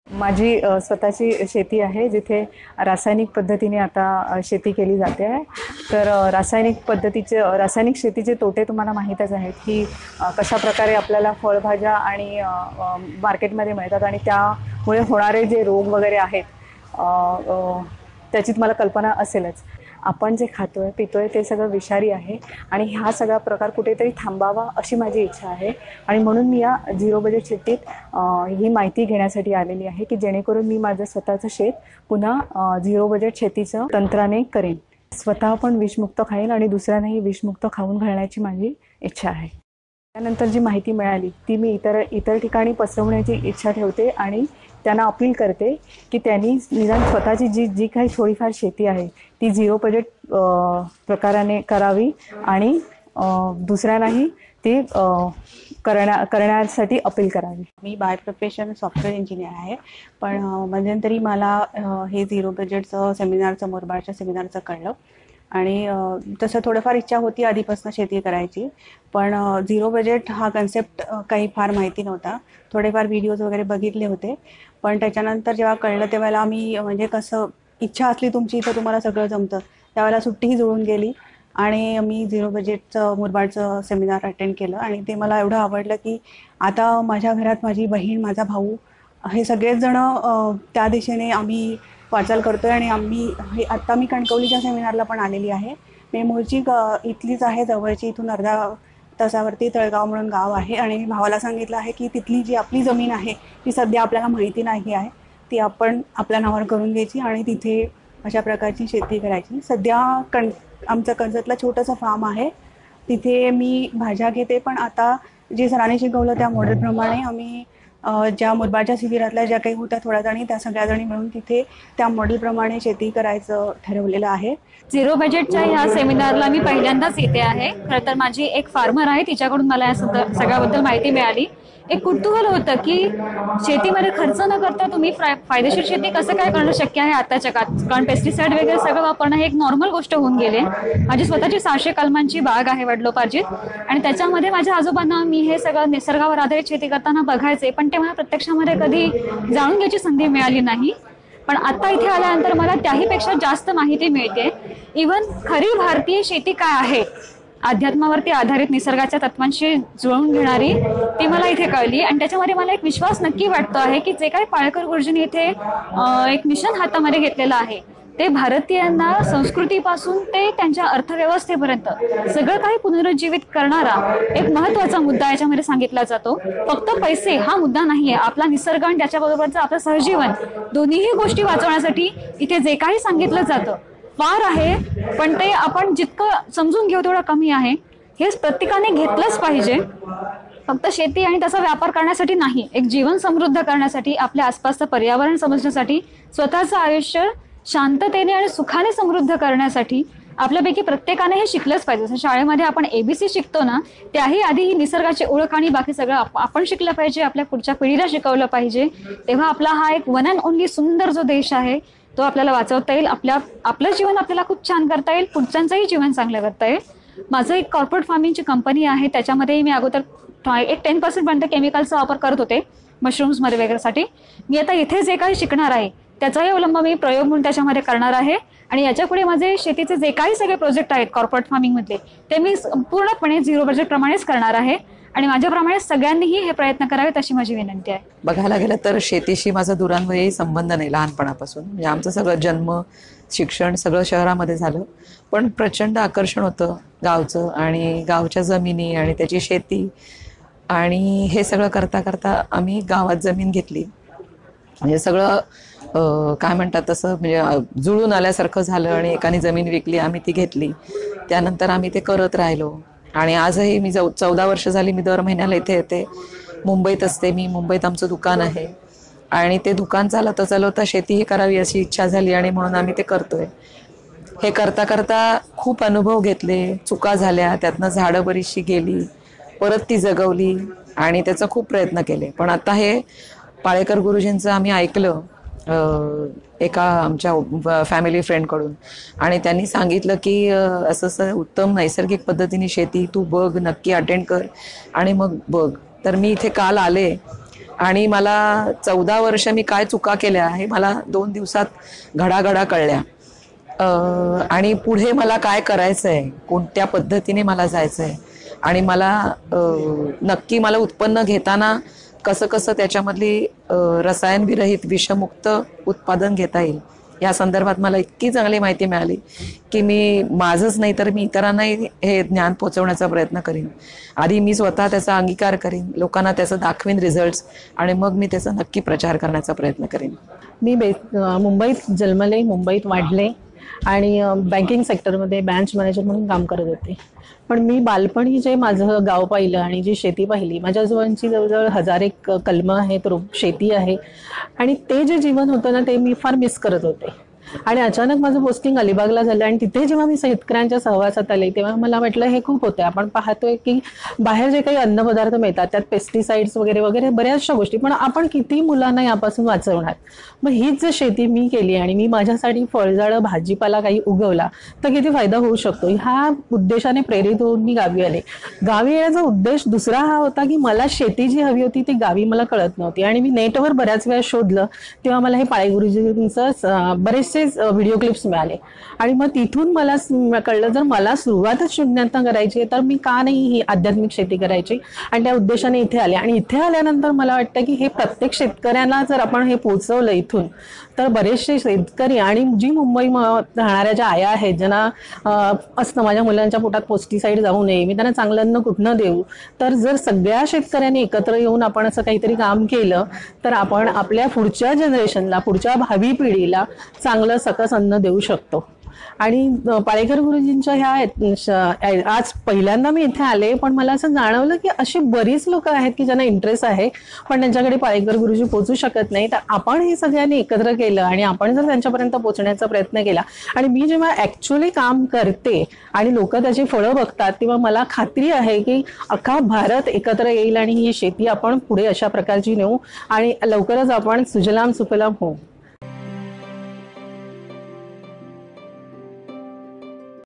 माझी स्वतःची शेती आहे जिथे रासायनिक पद्धतीने आता शेती केली जाते आहे. तर रासायनिक शेतीचे तोटे तुम्हाला माहीतच आहेत की कशाप्रकारे आपल्याला फळभाज्या आणि मार्केटमध्ये मिळतात आणि त्यामुळे होणारे जे रोग वगैरे आहेत त्याची तुम्हाला कल्पना असेलच. आपण जे खातोय पितोय ते सगळं विषारी आहे आणि हा सगळा प्रकार कुठेतरी थांबावा अशी माझी इच्छा आहे. आणि म्हणून मी या झिरो बजेट शेतीत ही माहिती घेण्यासाठी आलेली आहे की जेणेकरून मी माझं स्वतःचं शेत पुन्हा झिरो बजेट शेतीचं तंत्राने करेन. स्वतः पण विषमुक्त खाईन आणि दुसऱ्यांनाही विषमुक्त खाऊन घालण्याची माझी इच्छा आहे. त्यानंतर जी माहिती मिळाली ती मी इतर ठिकाणी पसरवण्याची इच्छा ठेवते आणि त्यांना अपील करते की त्यांनी निदान स्वतःची जी काही थोडीफार शेती आहे ती झिरो बजेट प्रकाराने करावी आणि दुसऱ्यांनाही ती करण्यासाठी अपील करावी. मी बाय प्रोफेशन सॉफ्टवेअर इंजिनियर आहे, पण मध्यंतरी मला हे झिरो बजेटचं मुरबाडच्या सेमिनारचं कळलं आणि तसं थोडंफार इच्छा होती आधीपासून शेती करायची, पण झिरो बजेट हा कन्सेप्ट काही फार माहिती नव्हता. थोडेफार व्हिडिओज वगैरे बघितले होते, पण त्याच्यानंतर जेव्हा कळलं तेव्हा मी म्हणजे कसं इच्छा असली तुमची तर तुम्हाला सगळं जमतं, त्यावेळेला सुट्टीही जुळून गेली आणि मी झिरो बजेटचं मुरबाडचं सेमिनार अटेंड केलं आणि ते मला एवढं आवडलं की आता माझ्या घरात माझी बहीण, माझा भाऊ हे सगळेच जण त्या दिशेने आम्ही वाटचाल करतोय आणि आत्ता मी कणकवलीच्या सेमिनारला पण आलेली आहे. मी मूळची इथलीच आहे, जवळची, इथून अर्धा तासावरती तळगाव म्हणून गाव आहे आणि मी भावाला सांगितलं आहे की तिथली जी आपली जमीन आहे ती सध्या आपल्याला माहिती नाही आहे, ती आपण आपल्या नावावर करून घ्यायची आणि तिथे अशा प्रकारची शेती करायची. सध्या आमचं कर्जतला छोटंसं फार्म आहे, तिथे मी भाज्या घेते, पण आता जे सरांनी शिकवलं त्या मॉडेलप्रमाणे आम्ही ज्या मुरबाडच्या शिबिरातल्या ज्या काही होत्या थोड्या जणी त्या सगळ्या जणी मिळून तिथे त्या मॉडेलप्रमाणे शेती करायचं ठरवलेलं आहे. झिरो बजेटच्या ह्या सेमिनारला मी पहिल्यांदाच येते आहे. खरं तर माझी एक फार्मर आहे, तिच्याकडून मला या सगळ्याबद्दल माहिती मिळाली. एक कुतूहल होतं की शेतीमध्ये खर्च न करता तुम्ही फायदेशीर शेती कसं काय करणं शक्य आहे आताच्या काळात, कारण पेस्टिसाइड वगैरे सगळं वापरणं हे एक नॉर्मल गोष्ट होऊन गेले. माझी स्वतःची 600 कलमांची बाग आहे वडिलोपार्जित आणि त्याच्यामध्ये माझ्या आजोबांना मी हे सगळं निसर्गावर आधारित शेती करताना बघायचे, पण ते मला प्रत्यक्षामध्ये कधी जाणून घ्यायची संधी मिळाली नाही. पण आता इथे आल्यानंतर मला त्याहीपेक्षा जास्त माहिती मिळते. इव्हन खरी भारतीय शेती काय आहे, अध्यात्मावरती आधारित निसर्गाच्या तत्वांशी जुळवून घेणारी, ती मला इथे कळली आणि त्याच्यामध्ये मला एक विश्वास नक्की वाटतो आहे की जे काही पाळेकर गुरुजींनी इथे एक मिशन हातामध्ये घेतलेलं आहे ते भारतीयांना संस्कृतीपासून ते त्यांच्या अर्थव्यवस्थेपर्यंत सगळं काही पुनरुज्जीवित करणारा एक महत्वाचा मुद्दा याच्यामध्ये सांगितला जातो. फक्त पैसे हा मुद्दा नाहीये, आपला निसर्ग आणि त्याच्याबरोबरचं आपलं सहजीवन दोन्हीही गोष्टी वाचवण्यासाठी इथे जे काही सांगितलं जातं फार आहे, पण ते आपण जितकं समजून घेऊ तेवढं कमी आहे. हे प्रत्येकाने घेतलंच पाहिजे, फक्त शेती आणि त्याचा व्यापार करण्यासाठी नाही, एक जीवन समृद्ध करण्यासाठी, आपल्या आसपासचं पर्यावरण समजण्यासाठी, स्वतःचं आयुष्य शांततेने आणि सुखाने समृद्ध करण्यासाठी आपल्यापैकी प्रत्येकाने हे शिकलंच पाहिजे. जसं शाळेमध्ये आपण ABC शिकतो ना, त्याही आधी ही निसर्गाची ओळख आणि बाकी सगळं आपण शिकलं पाहिजे, आपल्या पुढच्या पिढीला शिकवलं पाहिजे. तेव्हा आपला हा एक वन अँड ओनली सुंदर जो देश आहे तो आपल्याला वाचवता येईल, आपलं जीवन आपल्याला खूप छान करता येईल, पुढच्यांचंही जीवन चांगलं करता येईल. माझं एक कॉर्पोरेट फार्मिंगची कंपनी आहे, त्याच्यामध्ये मी अगोदर एक 10% पर्यंत केमिकलचा वापर करत होते मशरूम्समध्ये वगैरेसाठी. मी आता इथे जे काही शिकणार आहे त्याचाही अवलंब मी प्रयोग म्हणून त्याच्यामध्ये करणार आहे आणि याच्या पुढे माझे शेतीचे जे काही सगळे प्रोजेक्ट आहेत कॉर्पोरेट फार्मिंगमधले ते मी पूर्णपणे झिरो बजेट प्रमाणेच करणार आहे आणि माझ्याप्रमाणे सगळ्यांनीही हे प्रयत्न करावेत अशी माझी विनंती आहे. बघायला गेलं तर शेतीशी माझा दुरान्वयही संबंध नाही लहानपणापासून. म्हणजे आमचं सगळं जन्म शिक्षण सगळं शहरामध्ये झालं, पण प्रचंड आकर्षण होतं गावचं आणि गावच्या जमिनी आणि त्याची शेती आणि हे सगळं करता करता आम्ही गावात जमीन घेतली. म्हणजे सगळं काय म्हणतात तसं म्हणजे जुळून आल्यासारखं झालं आणि एकाने जमीन विकली, आम्ही ती घेतली. त्यानंतर आम्ही ते करत राहिलो आणि आजही मी 14 वर्ष झाली मी दर महिन्याला इथे येते. मुंबईत असते मी, मुंबईत आमचं दुकान आहे आणि ते दुकान चालवता चालवता शेतीही करावी अशी इच्छा झाली आणि म्हणून आम्ही ते करतोय. हे करता करता खूप अनुभव घेतले, चुका झाल्या, त्यातनं झाडं बरीचशी गेली, परत ती जगवली आणि त्याचा खूप प्रयत्न केले. पण आता हे पाळेकर गुरुजींचं आम्ही ऐकलं एका आमच्या फॅमिली फ्रेंडकडून आणि त्यांनी सांगितलं की असं उत्तम नैसर्गिक पद्धतीने शेती तू बघ, नक्की अटेंड कर आणि मग बघ. तर मी इथे काल आले आणि मला 14 वर्ष मी काय चुका केल्या आहे मला 2 दिवसात घडाघडा कळल्या. आणि पुढे मला काय करायचं आहे, कोणत्या पद्धतीने मला जायचं आहे आणि मला नक्की मला उत्पन्न घेताना कसं कसं त्याच्यामधली रसायनविरहित विषमुक्त उत्पादन घेता येईल या संदर्भात मला इतकी चांगली माहिती मिळाली की मी माझंच नाही तर मी इतरांनाही हे ज्ञान पोहोचवण्याचा प्रयत्न करीन. आधी मी स्वतः त्याचा अंगीकार करीन, लोकांना त्याचं दाखवीन रिझल्ट्स, आणि मग मी त्याचा नक्की प्रचार करण्याचा प्रयत्न करीन. मी मुंबईत जन्मले, मुंबईत वाढले आणि बँकिंग सेक्टरमध्ये ब्रँच मॅनेजर म्हणून काम करत होते. पण मी बालपणी जे माझं गाव पाहिलं आणि जी शेती पाहिली, माझ्या आजोबांची जवळजवळ 1000 कलमं आहेत, शेती आहे, आणि ते जे जीवन होतं ना ते मी फार मिस करत होते. आणि अचानक माझं पोस्टिंग अलिबागला झालं आणि तिथे जेव्हा मी शेतकऱ्यांच्या सहवासात आले तेव्हा मला वाटलं हे खूप होतं. आपण पाहतोय की बाहेर जे काही अन्नपदार्थ मिळतात त्यात पेस्टिसाइड्स वगैरे वगैरे बऱ्याचशा गोष्टी, पण आपण किती मुलांना यापासून वाचवणार. मग हीच जर शेती मी केली आणि मी माझ्यासाठी फळझाडं भाजीपाला काही उगवला तर किती फायदा होऊ शकतो, ह्या उद्देशाने प्रेरित होऊन मी गावी आले. गावी येण्याचा उद्देश दुसरा हा होता की मला शेती जी हवी होती ती गावी मला कळत नव्हती आणि मी नेटवर बऱ्याच वेळा शोधलं तेव्हा मला हे पाळे गुरुजींचं बरेचसे व्हिडिओ क्लिप्स मिळाले आणि मग तिथून मला कळलं जर मला सुरुवातच शून्यातनं करायची तर मी का नाही ही आध्यात्मिक शेती करायची, आणि त्या उद्देशाने इथे आले. आणि इथे आल्यानंतर मला वाटतं की हे प्रत्येक शेतकऱ्यांना जर आपण हे पोहोचवलं इथून तर बरेचसे शेतकरी आणि जी मुंबई राहणाऱ्या ज्या आया आहेत ज्यांना असतं माझ्या मुलांच्या पोटात पेस्टिसाइड जाऊ नये, मी त्यांना चांगलं अन्न कुठनं देऊ, तर जर सगळ्या शेतकऱ्यांनी एकत्र येऊन आपण असं काहीतरी काम केलं तर आपण आपल्या पुढच्या जनरेशनला, पुढच्या भावी पिढीला चांगलं सकस अन्न देऊ शकतो. आणि पाळेकर गुरुजींच्या ह्या आज पहिल्यांदा मी इथे आले, पण मला असं जाणवलं की अशी बरीच लोक आहेत की ज्यांना इंटरेस्ट आहे पण त्यांच्याकडे पाळेकर गुरुजी पोहोचू शकत नाही. तर आपण हे सगळ्यांनी एकत्र केलं आणि आपण जर त्यांच्यापर्यंत पोहोचण्याचा प्रयत्न केला, आणि मी जेव्हा ऍक्च्युअली काम करते आणि लोक त्याची फळं बघतात तेव्हा मला खात्री आहे की अख्खा भारत एकत्र येईल आणि ही शेती आपण पुढे अशा प्रकारची नेऊ आणि लवकरच आपण सुजलाम सुफलाम होऊ.